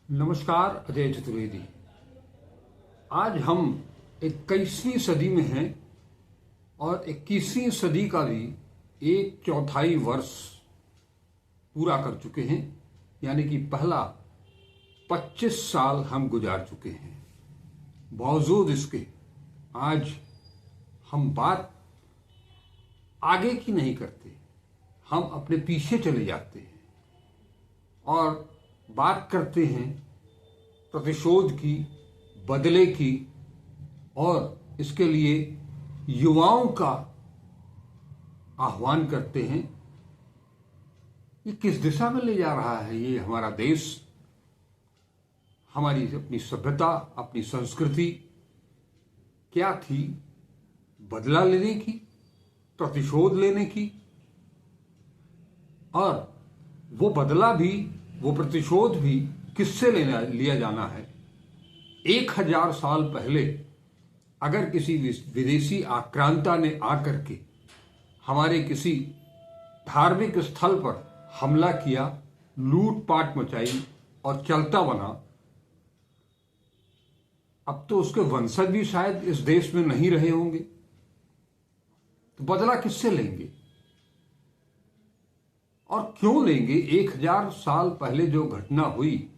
नमस्कार। अजय चतुर्वेदी। आज हम 21वीं सदी में हैं और 21वीं सदी का भी एक चौथाई वर्ष पूरा कर चुके हैं, यानी कि पहला 25 साल हम गुजार चुके हैं। बावजूद इसके आज हम बात आगे की नहीं करते, हम अपने पीछे चले जाते हैं और बात करते हैं प्रतिशोध की, बदले की, और इसके लिए युवाओं का आह्वान करते हैं। ये किस दिशा में ले जा रहा है ये हमारा देश, हमारी अपनी सभ्यता, अपनी संस्कृति क्या थी? बदला लेने की, प्रतिशोध लेने की, और वो बदला भी, वो प्रतिशोध भी किससे लिया जाना है? 1000 साल पहले अगर किसी विदेशी आक्रांता ने आकर के हमारे किसी धार्मिक स्थल पर हमला किया, लूटपाट मचाई और चलता बना, अब तो उसके वंशज भी शायद इस देश में नहीं रहे होंगे, तो बदला किससे लेंगे और क्यों लेंगे? 1000 साल पहले जो घटना हुई,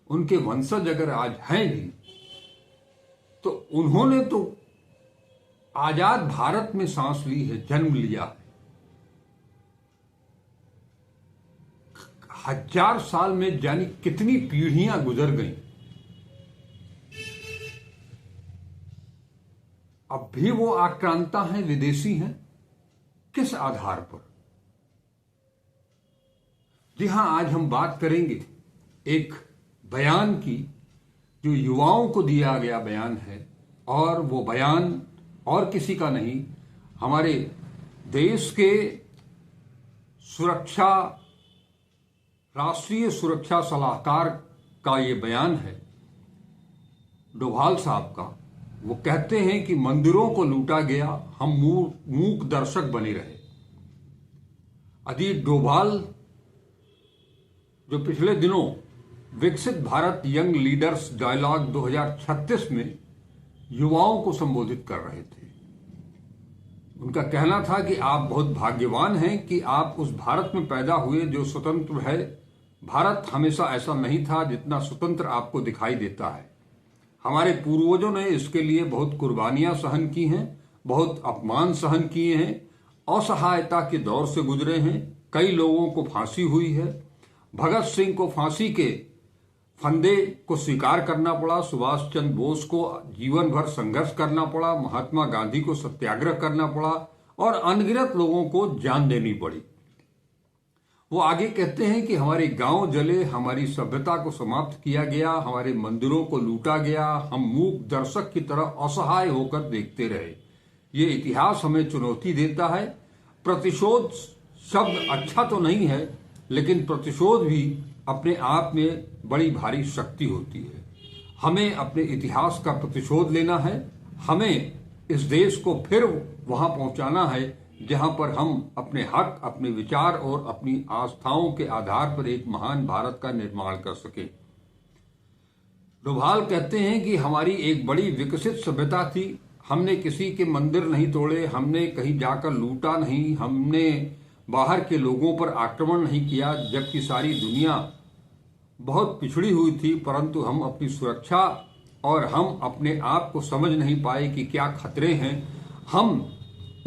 उनके वंशज अगर आज हैं भी, तो उन्होंने तो आजाद भारत में सांस ली है, जन्म लिया है। 1000 साल में जानी कितनी पीढ़ियां गुजर गईं, अब भी वो आक्रांता हैं, विदेशी हैं। किस आधार पर? जी हां, आज हम बात करेंगे एक बयान की जो युवाओं को दिया गया बयान है, और वो बयान और किसी का नहीं, हमारे देश के सुरक्षा, राष्ट्रीय सुरक्षा सलाहकार का ये बयान है, डोभाल साहब का। वो कहते हैं कि मंदिरों को लूटा गया, हम मूक दर्शक बने रहे। अजीत डोभाल जो पिछले दिनों विकसित भारत यंग लीडर्स डायलॉग 2036 में युवाओं को संबोधित कर रहे थे। उनका कहना था कि आप बहुत भाग्यवान हैं कि आप उस भारत में पैदा हुए जो स्वतंत्र है। भारत हमेशा ऐसा नहीं था जितना स्वतंत्र आपको दिखाई देता है। हमारे पूर्वजों ने इसके लिए बहुत कुर्बानियां सहन की हैं, बहुत अपमान सहन किए हैं, असहायता के दौर से गुजरे हैं। कई लोगों को फांसी हुई है। भगत सिंह को फांसी के फंदे को स्वीकार करना पड़ा, सुभाष चंद्र बोस को जीवन भर संघर्ष करना पड़ा, महात्मा गांधी को सत्याग्रह करना पड़ा, और अनगिनत लोगों को जान देनी पड़ी। वो आगे कहते हैं कि हमारे गांव जले, हमारी सभ्यता को समाप्त किया गया, हमारे मंदिरों को लूटा गया, हम मूक दर्शक की तरह असहाय होकर देखते रहे। ये इतिहास हमें चुनौती देता है। प्रतिशोध शब्द अच्छा तो नहीं है, लेकिन प्रतिशोध भी अपने आप में बड़ी भारी शक्ति होती है। हमें अपने इतिहास का प्रतिशोध लेना है। हमें इस देश को फिर वहां पहुंचाना है जहां पर हम अपने हक, अपने विचार और अपनी आस्थाओं के आधार पर एक महान भारत का निर्माण कर सके। डोभाल कहते हैं कि हमारी एक बड़ी विकसित सभ्यता थी। हमने किसी के मंदिर नहीं तोड़े, हमने कहीं जाकर लूटा नहीं, हमने बाहर के लोगों पर आक्रमण नहीं किया, जबकि सारी दुनिया बहुत पिछड़ी हुई थी। परंतु हम अपनी सुरक्षा और हम अपने आप को समझ नहीं पाए कि क्या खतरे हैं। हम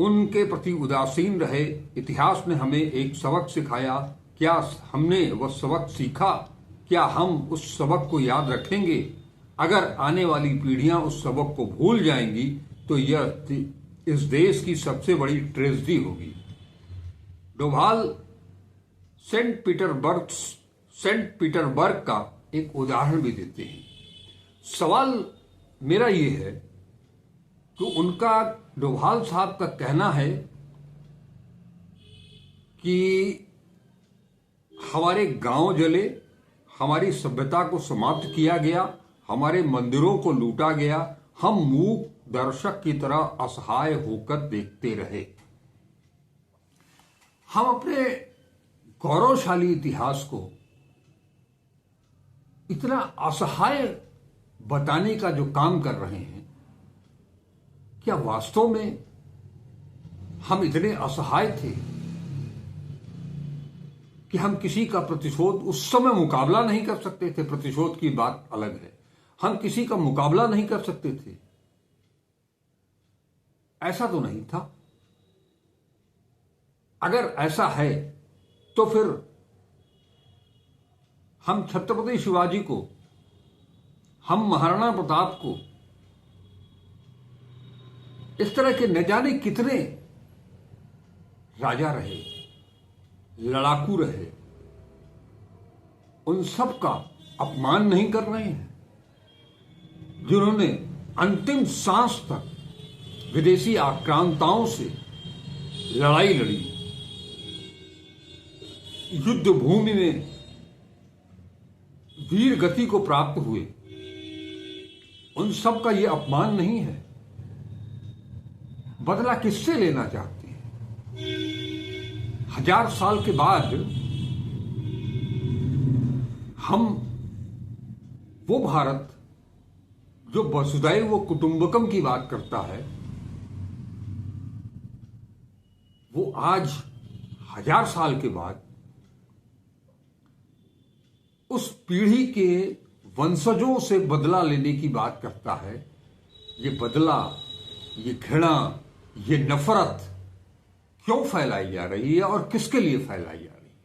उनके प्रति उदासीन रहे। इतिहास ने हमें एक सबक सिखाया। क्या हमने वह सबक सीखा? क्या हम उस सबक को याद रखेंगे? अगर आने वाली पीढ़ियां उस सबक को भूल जाएंगी तो यह इस देश की सबसे बड़ी ट्रेजेडी होगी। डोभाल सेंट पीटर्सबर्ग का एक उदाहरण भी देते हैं। सवाल मेरा ये है कि उनका, डोभाल साहब का कहना है कि हमारे गांव जले, हमारी सभ्यता को समाप्त किया गया, हमारे मंदिरों को लूटा गया, हम मूक दर्शक की तरह असहाय होकर देखते रहे। हम अपने गौरवशाली इतिहास को इतना असहाय बताने का जो काम कर रहे हैं, क्या वास्तव में हम इतने असहाय थे कि हम किसी का प्रतिशोध उस समय मुकाबला नहीं कर सकते थे? प्रतिशोध की बात अलग है, हम किसी का मुकाबला नहीं कर सकते थे? ऐसा तो नहीं था। अगर ऐसा है तो फिर हम छत्रपति शिवाजी को, हम महाराणा प्रताप को, इस तरह के न जाने कितने राजा रहे, लड़ाकू रहे, उन सब का अपमान नहीं कर रहे हैं, जिन्होंने अंतिम सांस तक विदेशी आक्रांताओं से लड़ाई लड़ी, युद्ध भूमि में वीर गति को प्राप्त हुए, उन सब का यह अपमान नहीं है? बदला किससे लेना चाहते हैं? 1000 साल के बाद हम वो भारत जो वसुधैव कुटुंबकम की बात करता है, वो आज 1000 साल के बाद उस पीढ़ी के वंशजों से बदला लेने की बात करता है। ये बदला, ये घृणा, ये नफरत क्यों फैलाई जा रही है और किसके लिए फैलाई जा रही है?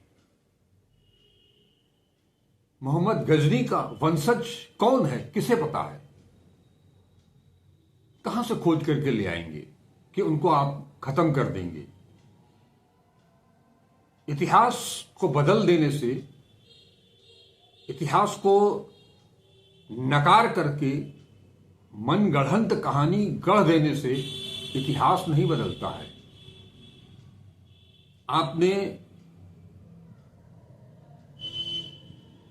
मोहम्मद गजनी का वंशज कौन है, किसे पता है? कहां से खोज करके ले आएंगे कि उनको आप खत्म कर देंगे? इतिहास को बदल देने से, इतिहास को नकार करके मनगढ़ंत कहानी गढ़ देने से इतिहास नहीं बदलता है। आपने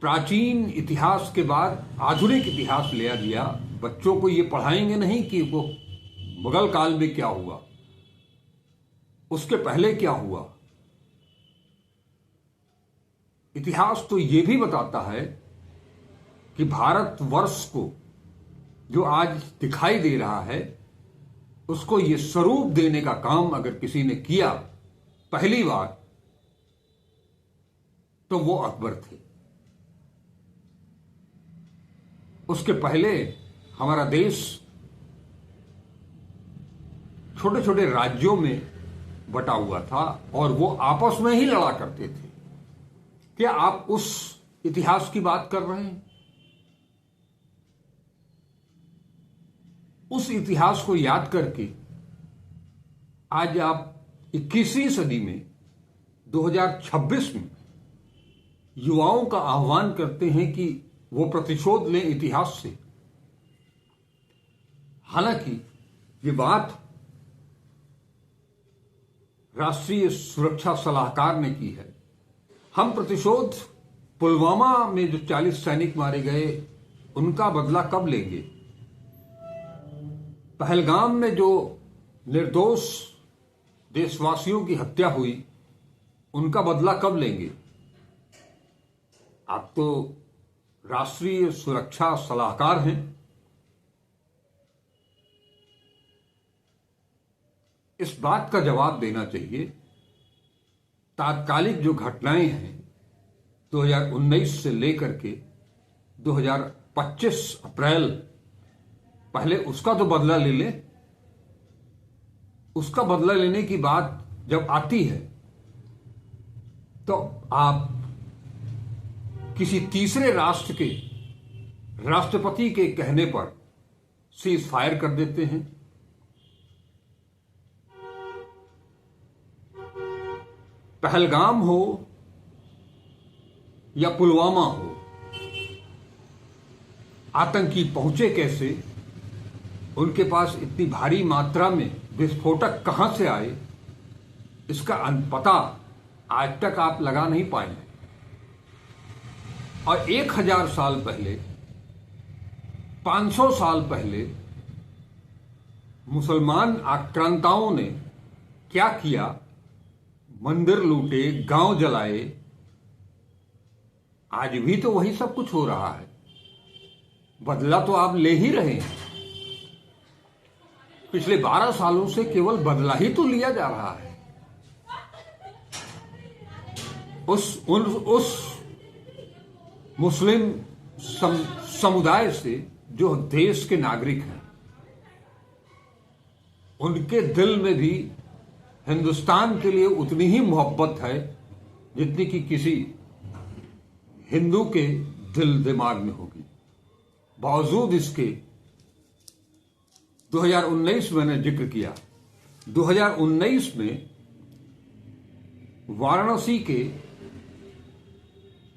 प्राचीन इतिहास के बाद आधुनिक इतिहास ले दिया। बच्चों को ये पढ़ाएंगे नहीं कि वो मुगल काल में क्या हुआ, उसके पहले क्या हुआ। इतिहास तो ये भी बताता है कि भारतवर्ष को जो आज दिखाई दे रहा है, उसको ये स्वरूप देने का काम अगर किसी ने किया पहली बार, तो वो अकबर थे। उसके पहले हमारा देश छोटे छोटे राज्यों में बटा हुआ था और वो आपस में ही लड़ा करते थे। क्या आप उस इतिहास की बात कर रहे हैं? उस इतिहास को याद करके आज आप 21वीं सदी में 2026 में युवाओं का आह्वान करते हैं कि वो प्रतिशोध लें इतिहास से। हालांकि ये बात राष्ट्रीय सुरक्षा सलाहकार ने की है। हम प्रतिशोध पुलवामा में जो 40 सैनिक मारे गए, उनका बदला कब लेंगे? पहलगाम में जो निर्दोष देशवासियों की हत्या हुई, उनका बदला कब लेंगे? आप तो राष्ट्रीय सुरक्षा सलाहकार हैं। इस बात का जवाब देना चाहिए। तात्कालिक जो घटनाएं हैं 2019 से लेकर के 2025 अप्रैल, पहले उसका तो बदला ले लें। उसका बदला लेने की बात जब आती है तो आप किसी तीसरे राष्ट्र के राष्ट्रपति के कहने पर सीज फायर कर देते हैं। पहलगाम हो या पुलवामा हो, आतंकी पहुंचे कैसे, उनके पास इतनी भारी मात्रा में विस्फोटक कहां से आए, इसका पता आज तक आप लगा नहीं पाए हैं। और 1000 साल पहले, 500 साल पहले मुसलमान आक्रांताओं ने क्या किया? मंदिर लूटे, गांव जलाए। आज भी तो वही सब कुछ हो रहा है। बदला तो आप ले ही रहे हैं। पिछले 12 सालों से केवल बदला ही तो लिया जा रहा है। उस मुस्लिम समुदाय से जो देश के नागरिक हैं, उनके दिल में भी हिंदुस्तान के लिए उतनी ही मोहब्बत है जितनी कि किसी हिंदू के दिल दिमाग में होगी। बावजूद इसके 2019 मैंने जिक्र किया, 2019 में वाराणसी के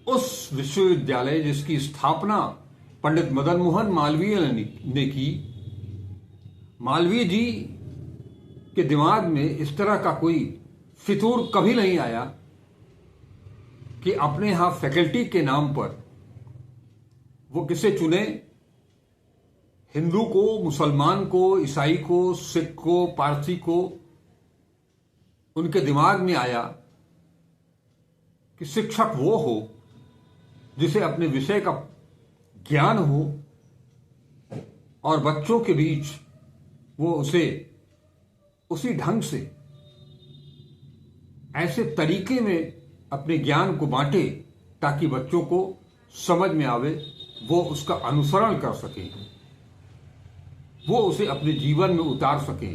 उस विश्वविद्यालय जिसकी स्थापना पंडित मदन मोहन मालवीय ने की, मालवीय जी के दिमाग में इस तरह का कोई फितूर कभी नहीं आया कि अपने यहां फैकल्टी के नाम पर वो किसे चुने, हिंदू को, मुसलमान को, ईसाई को, सिख को, पारसी को। उनके दिमाग में आया कि शिक्षक वो हो जिसे अपने विषय का ज्ञान हो और बच्चों के बीच वो उसे उसी ढंग से, ऐसे तरीके में अपने ज्ञान को बांटे ताकि बच्चों को समझ में आवे, वो उसका अनुसरण कर सके, वो उसे अपने जीवन में उतार सके,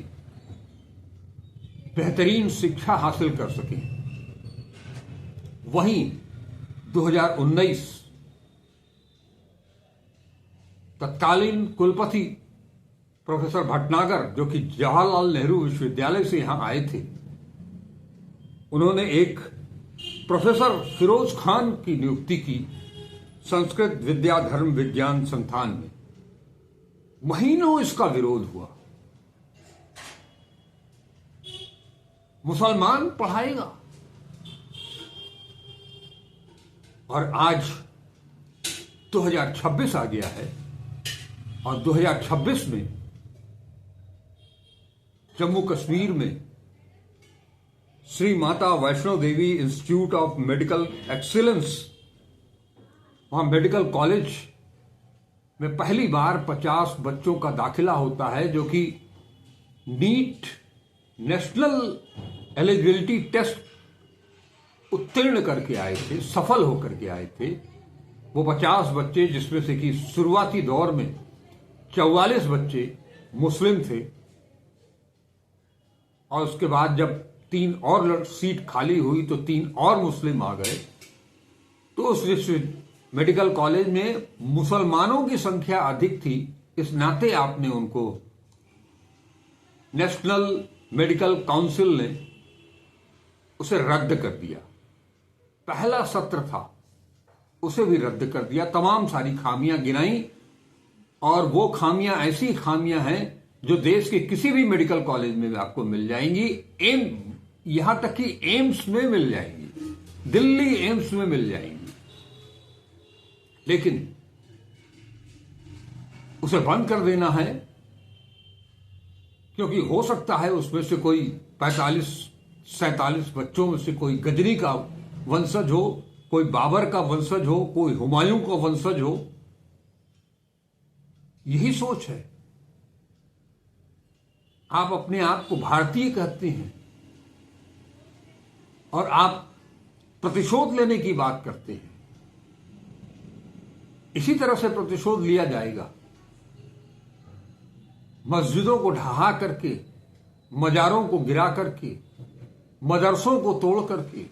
बेहतरीन शिक्षा हासिल कर सके। वहीं 2019 तत्कालीन कुलपति प्रोफेसर भटनागर, जो कि जवाहरलाल नेहरू विश्वविद्यालय से यहां आए थे, उन्होंने एक प्रोफेसर फिरोज खान की नियुक्ति की संस्कृत विद्या धर्म विज्ञान संस्थान में। महीनों इसका विरोध हुआ। मुसलमान पढ़ाएगा, और आज 2026 आ गया है और 2026 में जम्मू कश्मीर में Shri Mata Vaishno Devi institute of medical excellence, वहां मेडिकल कॉलेज में पहली बार 50 बच्चों का दाखिला होता है, जो कि नीट नेशनल एलिजिबिलिटी टेस्ट उत्तीर्ण करके आए थे, सफल होकर के आए थे। वो 50 बच्चे, जिसमें से कि शुरुआती दौर में 44 बच्चे मुस्लिम थे, और उसके बाद जब 3 और सीट खाली हुई तो 3 और मुस्लिम आ गए। तो उस मेडिकल कॉलेज में मुसलमानों की संख्या अधिक थी, इस नाते आपने उनको, नेशनल मेडिकल काउंसिल ने उसे रद्द कर दिया। पहला सत्र था, उसे भी रद्द कर दिया, तमाम सारी खामियां गिनाई, और वो खामियां ऐसी खामियां हैं जो देश के किसी भी मेडिकल कॉलेज में आपको मिल जाएंगी, यहां तक कि एम्स में मिल जाएंगी, दिल्ली एम्स में मिल जाएंगी। लेकिन उसे बंद कर देना है, क्योंकि हो सकता है उसमें से कोई 45-47 बच्चों में से कोई गजनी का वंशज हो, कोई बाबर का वंशज हो, कोई हुमायूं का वंशज हो। यही सोच है। आप अपने आप को भारतीय कहते हैं और आप प्रतिशोध लेने की बात करते हैं। इसी तरह से प्रतिशोध लिया जाएगा। मस्जिदों को ढहा करके, मजारों को गिरा करके, मदरसों को तोड़ करके,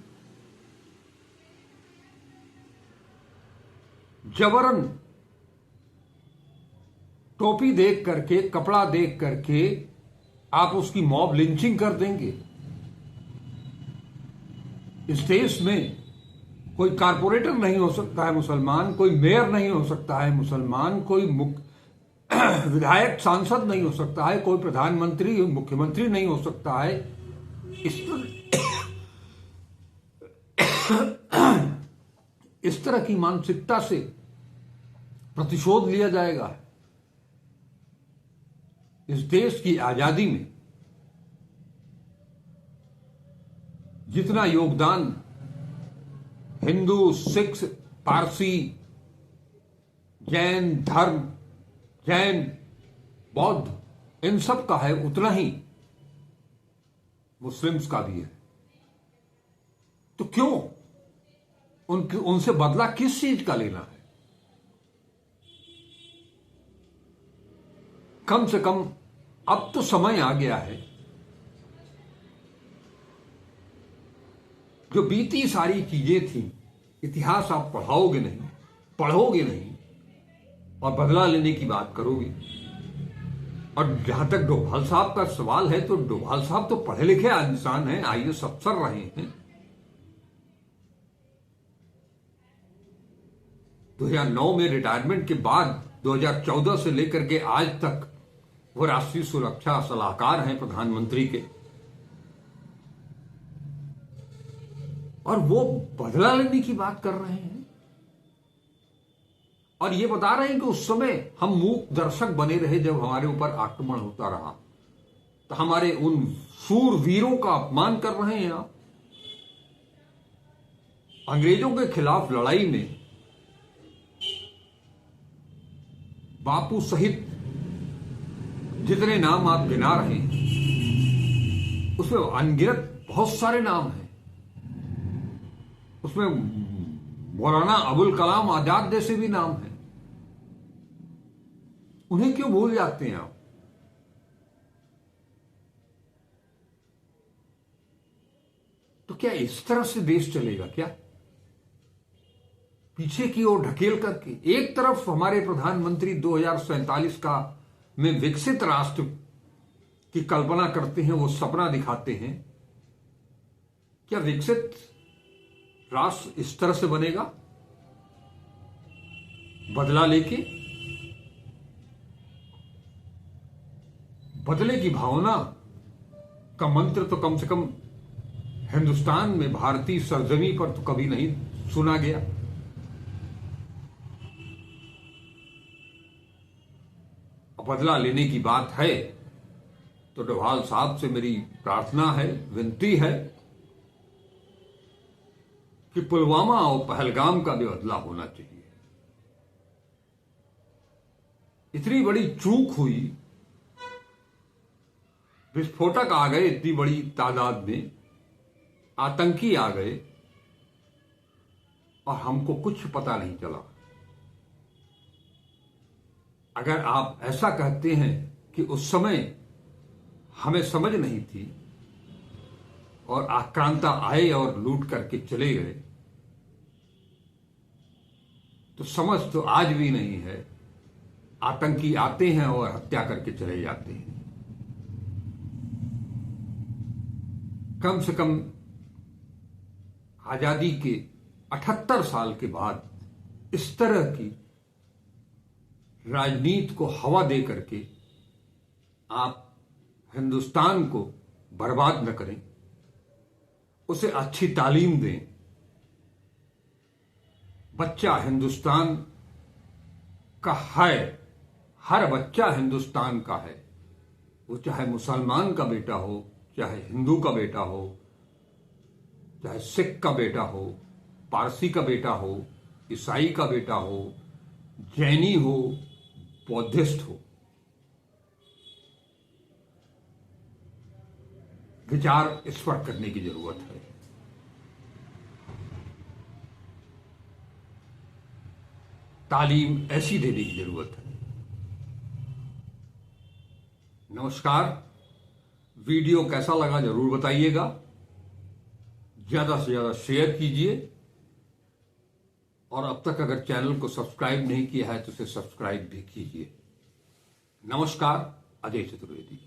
जबरन टोपी देख करके, कपड़ा देख करके आप उसकी मॉब लिंचिंग कर देंगे। इस देश में कोई कारपोरेटर नहीं हो सकता है मुसलमान, कोई मेयर नहीं हो सकता है मुसलमान, कोई विधायक सांसद नहीं हो सकता है, कोई प्रधानमंत्री मुख्यमंत्री नहीं हो सकता है। इस तरह की मानसिकता से प्रतिशोध लिया जाएगा। इस देश की आजादी में जितना योगदान हिंदू, सिख, पारसी, जैन धर्म जैन, बौद्ध, इन सब का है उतना ही मुस्लिम्स का भी है। तो क्यों उनसे बदला किस चीज का लेना है? कम से कम अब तो समय आ गया है, जो बीती सारी चीजें थी, इतिहास आप पढ़ोगे नहीं और बदला लेने की बात करोगे। और जहां तक डोभाल साहब का सवाल है, तो डोभाल साहब तो पढ़े लिखे इंसान हैं, IAS अफसर रहे हैं। 2009 में रिटायरमेंट के बाद 2014 से लेकर के आज तक वो राष्ट्रीय सुरक्षा सलाहकार हैं प्रधानमंत्री के, और वो बदला लेने की बात कर रहे हैं। और ये बता रहे हैं कि उस समय हम मूक दर्शक बने रहे जब हमारे ऊपर आक्रमण होता रहा, तो हमारे उन शूरवीरों का अपमान कर रहे हैं आप। अंग्रेजों के खिलाफ लड़ाई में बापू सहित जितने नाम आप गिना रहे हैं, उसमें अनगिनत बहुत सारे नाम हैं। उसमें मौलाना अबुल कलाम आजाद जैसे भी नाम हैं। उन्हें क्यों भूल जाते हैं आप? तो क्या इस तरह से देश चलेगा क्या? पीछे की ओर ढकेल करके एक तरफ हमारे प्रधानमंत्री 2047 का में विकसित राष्ट्र की कल्पना करते हैं, वो सपना दिखाते हैं। क्या विकसित राष्ट्र इस तरह से बनेगा? बदला लेके? बदले की भावना का मंत्र तो कम से कम हिंदुस्तान में, भारतीय सरजमी पर तो कभी नहीं सुना गया। बदला लेने की बात है तो डोभाल साहब से मेरी प्रार्थना है, विनती है कि पुलवामा और पहलगाम का भी बदला होना चाहिए। इतनी बड़ी चूक हुई, विस्फोटक आ गए इतनी बड़ी तादाद में, आतंकी आ गए और हमको कुछ पता नहीं चला। अगर आप ऐसा कहते हैं कि उस समय हमें समझ नहीं थी और आक्रांता आए और लूट करके चले गए, तो समझ तो आज भी नहीं है। आतंकी आते हैं और हत्या करके चले जाते हैं। कम से कम आजादी के 78 साल के बाद इस तरह की राजनीति को हवा दे करके आप हिंदुस्तान को बर्बाद न करें, उसे अच्छी तालीम दें। बच्चा हिंदुस्तान का है, हर बच्चा हिंदुस्तान का है। वो चाहे मुसलमान का बेटा हो, चाहे हिंदू का बेटा हो, चाहे सिख का बेटा हो, पारसी का बेटा हो, ईसाई का बेटा हो, जैनी हो, बौद्धिस्ट हो। विचार स्पष्ट करने की जरूरत है। तालीम ऐसी देने की जरूरत है। नमस्कार। वीडियो कैसा लगा जरूर बताइएगा। ज्यादा से ज्यादा शेयर कीजिए और अब तक अगर चैनल को सब्सक्राइब नहीं किया है तो उसे सब्सक्राइब भी कीजिए। नमस्कार। अजय चतुर्वेदी।